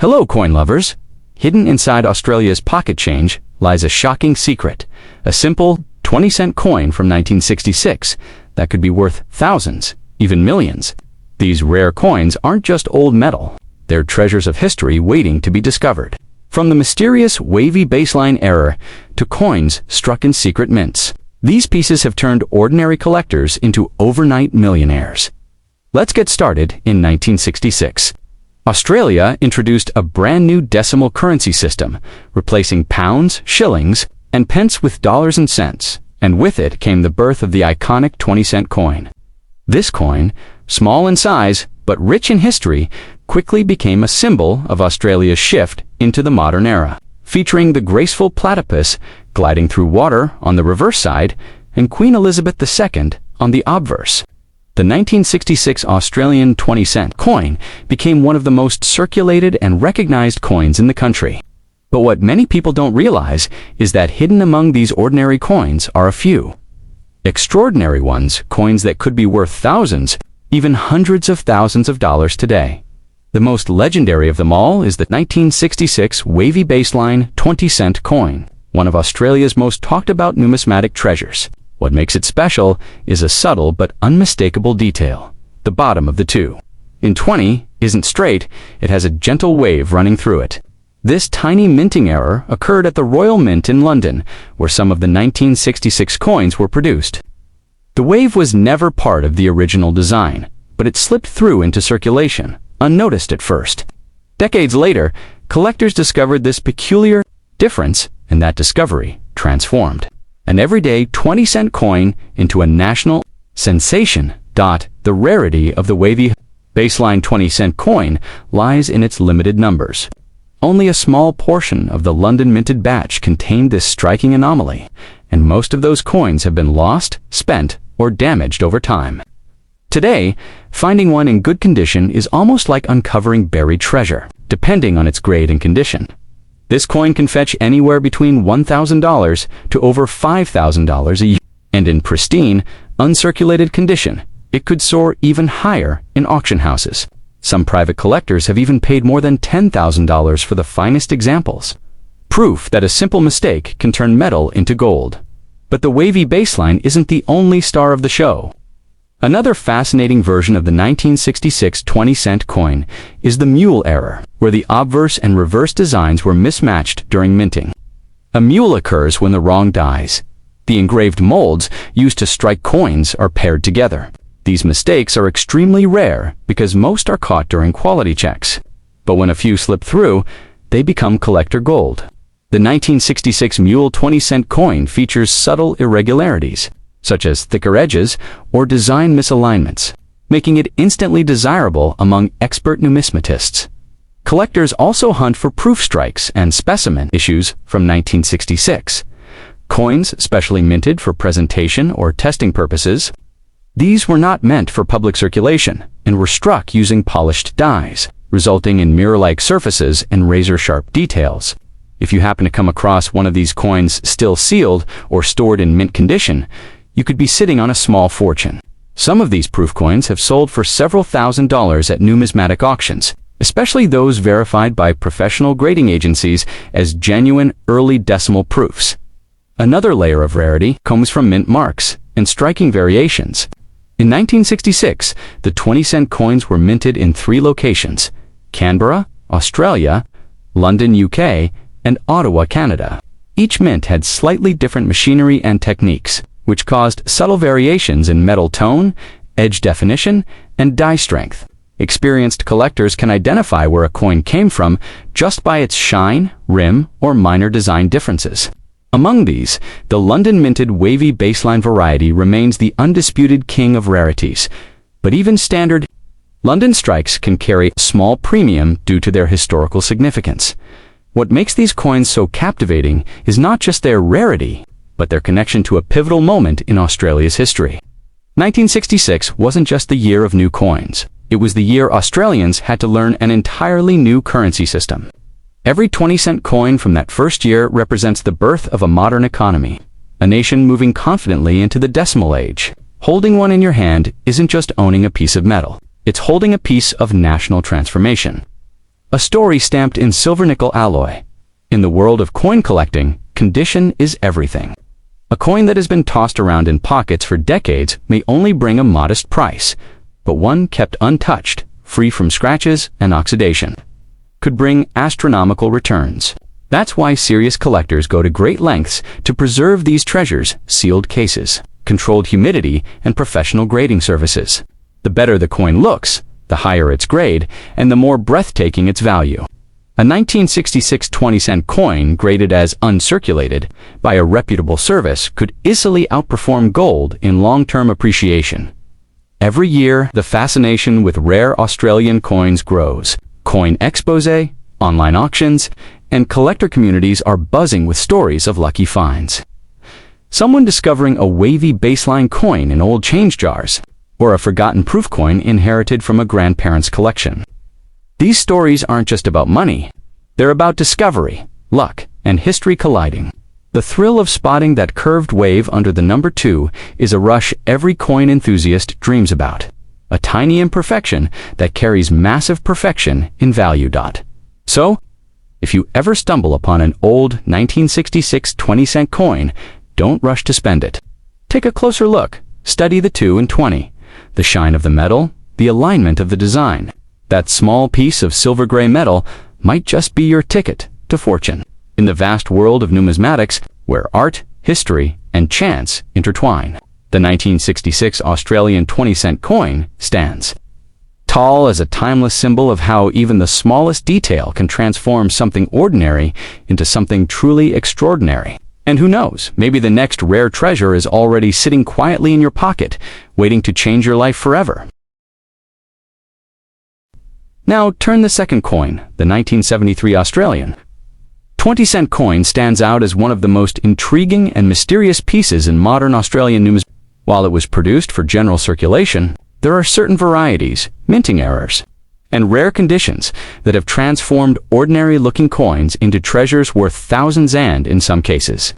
Hello, coin lovers! Hidden inside Australia's pocket change lies a shocking secret, a simple 20-cent coin from 1966 that could be worth thousands, even millions. These rare coins aren't just old metal, they're treasures of history waiting to be discovered. From the mysterious wavy baseline era to coins struck in secret mints, these pieces have turned ordinary collectors into overnight millionaires. Let's get started in 1966. Australia introduced a brand new decimal currency system, replacing pounds, shillings, and pence with dollars and cents, and with it came the birth of the iconic 20-cent coin. This coin, small in size but rich in history, quickly became a symbol of Australia's shift into the modern era, featuring the graceful platypus gliding through water on the reverse side and Queen Elizabeth II on the obverse. The 1966 Australian 20-cent coin became one of the most circulated and recognized coins in the country. But what many people don't realize is that hidden among these ordinary coins are a few extraordinary ones, coins that could be worth thousands, even hundreds of thousands of dollars today. The most legendary of them all is the 1966 wavy baseline 20-cent coin, one of Australia's most talked about numismatic treasures. What makes it special is a subtle but unmistakable detail: the bottom of the two in 20 isn't straight, it has a gentle wave running through it. This tiny minting error occurred at the Royal Mint in London, where some of the 1966 coins were produced. The wave was never part of the original design, but it slipped through into circulation, unnoticed at first. Decades later, collectors discovered this peculiar difference, and that discovery transformed an everyday 20-cent coin into a national sensation. The rarity of the wavy baseline 20-cent coin lies in its limited numbers. Only a small portion of the London minted batch contained this striking anomaly, and most of those coins have been lost, spent, or damaged over time. Today, finding one in good condition is almost like uncovering buried treasure, depending on its grade and condition. This coin can fetch anywhere between $1,000 to over $5,000 a year, and in pristine, uncirculated condition, it could soar even higher in auction houses. Some private collectors have even paid more than $10,000 for the finest examples. Proof that a simple mistake can turn metal into gold. But the wavy baseline isn't the only star of the show. Another fascinating version of the 1966 20-cent coin is the mule error, where the obverse and reverse designs were mismatched during minting. A mule occurs when the wrong dies. The engraved molds used to strike coins are paired together. These mistakes are extremely rare because most are caught during quality checks. But when a few slip through, they become collector gold. The 1966 mule 20-cent coin features subtle irregularities, such as thicker edges or design misalignments, making it instantly desirable among expert numismatists. Collectors also hunt for proof strikes and specimen issues from 1966. Coins specially minted for presentation or testing purposes. These were not meant for public circulation and were struck using polished dies, resulting in mirror-like surfaces and razor-sharp details. If you happen to come across one of these coins still sealed or stored in mint condition, you could be sitting on a small fortune. Some of these proof coins have sold for several $1,000s at numismatic auctions, especially those verified by professional grading agencies as genuine early decimal proofs. Another layer of rarity comes from mint marks and striking variations. In 1966, the 20-cent coins were minted in 3 locations: Canberra, Australia, London, UK, and Ottawa, Canada. Each mint had slightly different machinery and techniques, which caused subtle variations in metal tone, edge definition, and die strength. Experienced collectors can identify where a coin came from just by its shine, rim, or minor design differences. Among these, the London minted wavy baseline variety remains the undisputed king of rarities. But even standard London strikes can carry a small premium due to their historical significance. What makes these coins so captivating is not just their rarity, but their connection to a pivotal moment in Australia's history. 1966 wasn't just the year of new coins. It was the year Australians had to learn an entirely new currency system. Every 20-cent coin from that first year represents the birth of a modern economy, a nation moving confidently into the decimal age. Holding one in your hand isn't just owning a piece of metal. It's holding a piece of national transformation. A story stamped in silver-nickel alloy. In the world of coin collecting, condition is everything. A coin that has been tossed around in pockets for decades may only bring a modest price, but one kept untouched, free from scratches and oxidation, could bring astronomical returns. That's why serious collectors go to great lengths to preserve these treasures: sealed cases, controlled humidity, and professional grading services. The better the coin looks, the higher its grade, and the more breathtaking its value. A 1966 20-cent coin graded as uncirculated by a reputable service could easily outperform gold in long-term appreciation. Every year, the fascination with rare Australian coins grows. Coin expose, online auctions, and collector communities are buzzing with stories of lucky finds. Someone discovering a wavy baseline coin in old change jars, or a forgotten proof coin inherited from a grandparent's collection. These stories aren't just about money. They're about discovery, luck, and history colliding. The thrill of spotting that curved wave under the number 2 is a rush every coin enthusiast dreams about. A tiny imperfection that carries massive perfection in value. So, if you ever stumble upon an old 1966 20-cent coin, don't rush to spend it. Take a closer look. Study the 2 and 20. The shine of the metal, the alignment of the design. That small piece of silver-gray metal might just be your ticket to fortune. In the vast world of numismatics, where art, history, and chance intertwine, the 1966 Australian 20-cent coin stands tall as a timeless symbol of how even the smallest detail can transform something ordinary into something truly extraordinary. And who knows, maybe the next rare treasure is already sitting quietly in your pocket, waiting to change your life forever. Now turn the second coin, the 1973 Australian 20-cent coin stands out as one of the most intriguing and mysterious pieces in modern Australian numismatics. While it was produced for general circulation, there are certain varieties, minting errors, and rare conditions that have transformed ordinary-looking coins into treasures worth thousands and, in some cases,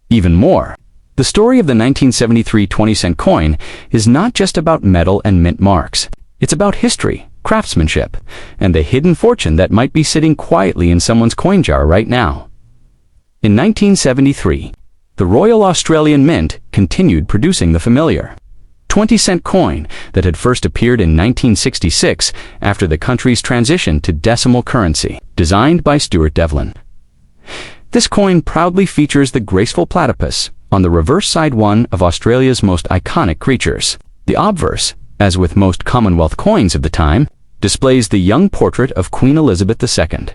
even more. The story of the 1973 20-cent coin is not just about metal and mint marks. It's about history, craftsmanship, and the hidden fortune that might be sitting quietly in someone's coin jar right now. In 1973, the Royal Australian Mint continued producing the familiar 20-cent coin that had first appeared in 1966 after the country's transition to decimal currency, designed by Stuart Devlin. This coin proudly features the graceful platypus on the reverse side, one of Australia's most iconic creatures. The obverse, as with most Commonwealth coins of the time, displays the young portrait of Queen Elizabeth II.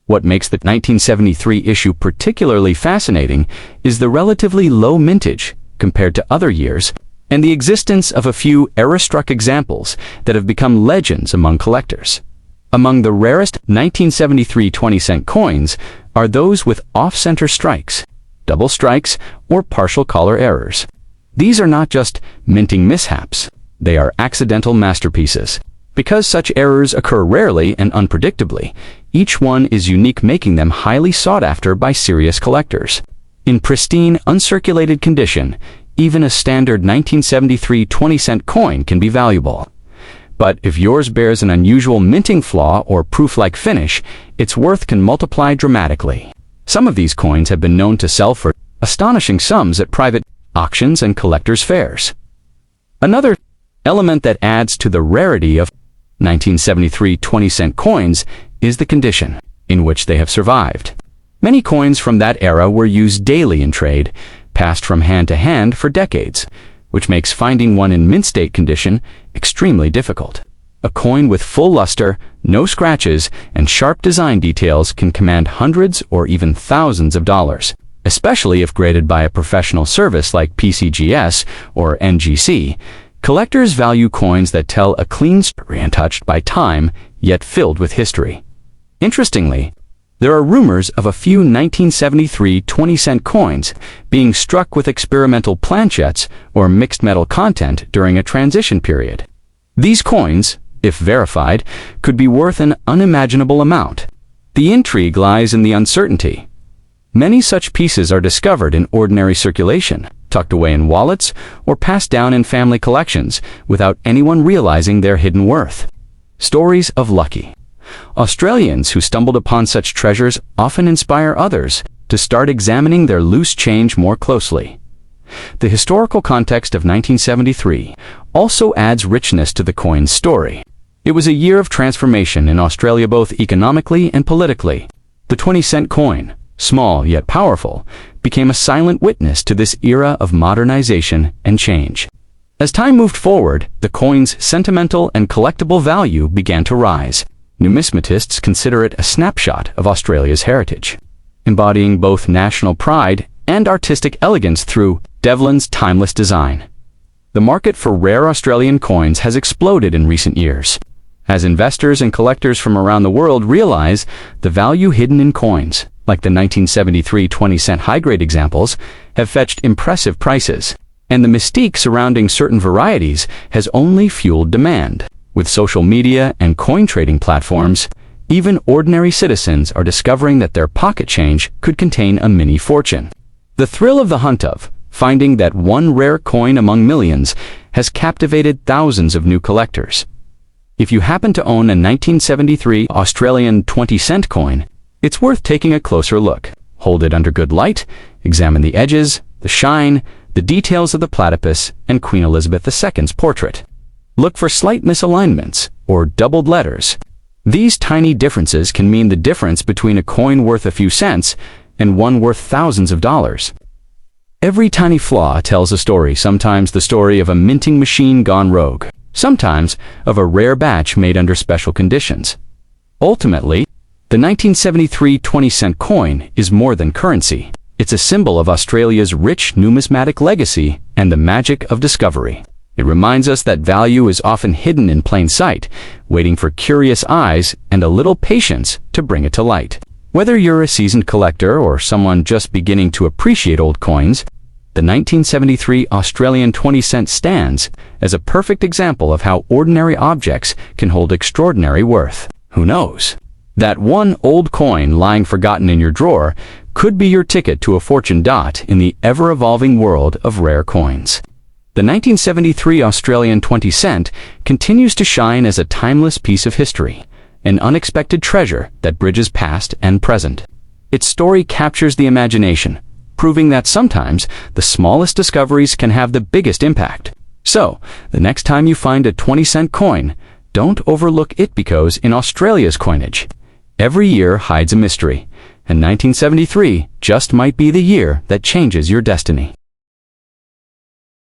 What makes the 1973 issue particularly fascinating is the relatively low mintage compared to other years, and the existence of a few era-struck examples that have become legends among collectors. Among the rarest 1973 20-cent coins are those with off-center strikes, double strikes, or partial color errors. These are not just minting mishaps, they are accidental masterpieces. Because such errors occur rarely and unpredictably, each one is unique, making them highly sought after by serious collectors. In pristine, uncirculated condition, even a standard 1973 20-cent coin can be valuable. But if yours bears an unusual minting flaw or proof-like finish, its worth can multiply dramatically. Some of these coins have been known to sell for astonishing sums at private auctions and collectors' fairs. Another element that adds to the rarity of 1973 20-cent coins is the condition in which they have survived. Many coins from that era were used daily in trade, passed from hand to hand for decades, which makes finding one in mint state condition extremely difficult. A coin with full luster, no scratches, and sharp design details can command hundreds or even thousands of dollars, especially if graded by a professional service like PCGS or NGC. Collectors value coins that tell a clean story, untouched by time, yet filled with history. Interestingly, there are rumors of a few 1973 20-cent coins being struck with experimental planchettes or mixed metal content during a transition period. These coins, if verified, could be worth an unimaginable amount. The intrigue lies in the uncertainty. Many such pieces are discovered in ordinary circulation, tucked away in wallets, or passed down in family collections without anyone realizing their hidden worth. Stories of lucky, Australians who stumbled upon such treasures often inspire others to start examining their loose change more closely. The historical context of 1973 also adds richness to the coin's story. It was a year of transformation in Australia both economically and politically. The 20-cent coin, small yet powerful, became a silent witness to this era of modernization and change. As time moved forward, the coin's sentimental and collectible value began to rise. Numismatists consider it a snapshot of Australia's heritage, embodying both national pride and artistic elegance through Devlin's timeless design. The market for rare Australian coins has exploded in recent years, as investors and collectors from around the world realize the value hidden in coins, like the 1973 20-cent high-grade examples, have fetched impressive prices, and the mystique surrounding certain varieties has only fueled demand. With social media and coin trading platforms, even ordinary citizens are discovering that their pocket change could contain a mini fortune. The thrill of the hunt of finding that one rare coin among millions has captivated thousands of new collectors. If you happen to own a 1973 Australian 20-cent coin, it's worth taking a closer look. Hold it under good light, examine the edges, the shine, the details of the platypus, and Queen Elizabeth II's portrait. Look for slight misalignments or doubled letters. These tiny differences can mean the difference between a coin worth a few cents and one worth thousands of dollars. Every tiny flaw tells a story, sometimes the story of a minting machine gone rogue, sometimes of a rare batch made under special conditions. Ultimately, the 1973 20-cent coin is more than currency. It's a symbol of Australia's rich numismatic legacy and the magic of discovery. It reminds us that value is often hidden in plain sight, waiting for curious eyes and a little patience to bring it to light. Whether you're a seasoned collector or someone just beginning to appreciate old coins, the 1973 Australian 20-cent stands as a perfect example of how ordinary objects can hold extraordinary worth. Who knows? That one old coin lying forgotten in your drawer could be your ticket to a fortune dot in the ever-evolving world of rare coins. The 1973 Australian 20-cent continues to shine as a timeless piece of history, an unexpected treasure that bridges past and present. Its story captures the imagination, proving that sometimes the smallest discoveries can have the biggest impact. So, the next time you find a 20-cent coin, don't overlook it because in Australia's coinage, every year hides a mystery, and 1973 just might be the year that changes your destiny.